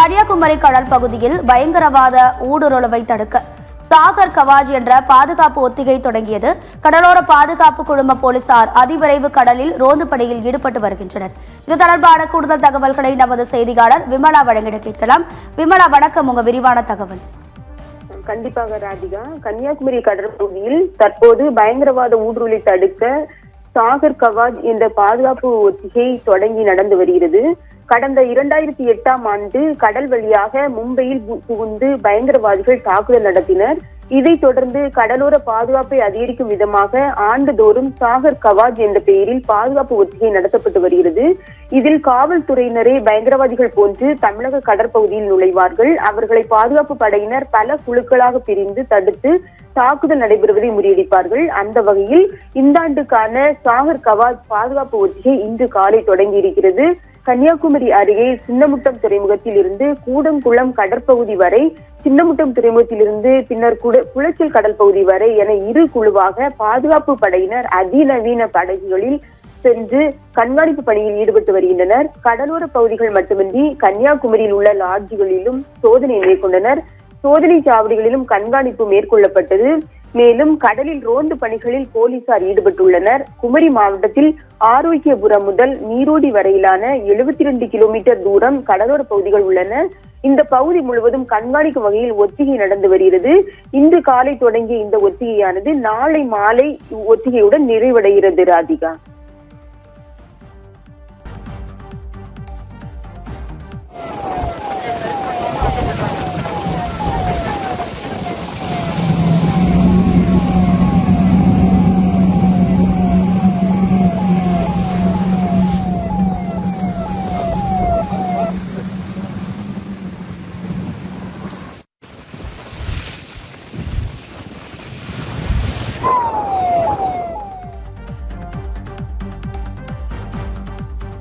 கன்னியாகுமரி கடல் பகுதியில் பயங்கரவாத ஊடுருவலை தடுக்க சாகர் கவாஜ் என்ற பாதுகாப்பு ஒத்திகை தொடங்கியது. கடலோர பாதுகாப்பு குழும போலீசார் அதிவிரைவு கடலில் ரோந்து பணியில் ஈடுபட்டு வருகின்றனர். இது தொடர்பான கூடுதல் தகவல்களை நமது செய்தியாளர் விமலா வழங்கிட கேட்கலாம். விமலா, வணக்கம். உங்க விரிவான தகவல். கண்டிப்பாக ராதிகா. கன்னியாகுமரி கடற்பகுதியில் தற்போது பயங்கரவாத ஊடுருவலை தடுக்க சாகர் கவாஜ் என்ற பாதுகாப்பு ஒத்திகை தொடங்கி நடந்து வருகிறது. கடந்த 2008ஆம் ஆண்டு கடல் வழியாக மும்பையில் புகுந்து பயங்கரவாதிகள் தாக்குதல் நடத்தினர். இதைத் தொடர்ந்து கடலோர பாதுகாப்பை அதிகரிக்கும் விதமாக ஆண்டுதோறும் சாகர் கவாஜ் என்ற பெயரில் பாதுகாப்பு ஒத்திகை நடத்தப்பட்டு வருகிறது. இதில் காவல்துறையினரே பயங்கரவாதிகள் போன்று தமிழக கடற்பகுதியில் நுழைவார்கள். அவர்களை பாதுகாப்பு படையினர் பல குழுக்களாக பிரிந்து தடுத்து தாக்குதல் நடைபெறுவதை முறியடிப்பார்கள். அந்த வகையில் இந்த ஆண்டுக்கான சாகர் கவாஜ் பாதுகாப்பு ஒத்திகை இன்று காலை தொடங்கி இருக்கிறது. கன்னியாகுமரி அருகே சின்னமுட்டம் துறைமுகத்தில் இருந்து கூடங்குளம் கடற்பகுதி வரை, சின்னமுட்டம் துறைமுகத்திலிருந்து பின்னர் குளச்சல் கடல் பகுதி வரை என இரு குழுவாக பாதுகாப்பு படையினர் அதிநவீன படகுகளில் சென்று கண்காணிப்பு பணியில் ஈடுபட்டு வருகின்றனர். கடலோர பகுதிகள் மட்டுமின்றி கன்னியாகுமரியில் உள்ள லாட்ஜுகளிலும் சோதனை மேற்கொண்டனர். சோதனை சாவடிகளிலும் கண்காணிப்பு மேற்கொள்ளப்பட்டது. மேலும் கடலில் ரோந்து பணிகளில் போலீசார் ஈடுபட்டுள்ளனர். குமரி மாவட்டத்தில் ஆரோக்கியபுரம் முதல் நீரோடி வரையிலான 72 கிலோமீட்டர் தூரம் கடலோர பகுதிகள் உள்ளன. இந்த பகுதி முழுவதும் கண்காணிக்கும் வகையில் ஒத்திகை நடந்து வருகிறது. இன்று காலை தொடங்கிய இந்த ஒத்திகையானது நாளை மாலை ஒத்திகையுடன் நிறைவடைகிறது ராதிகா.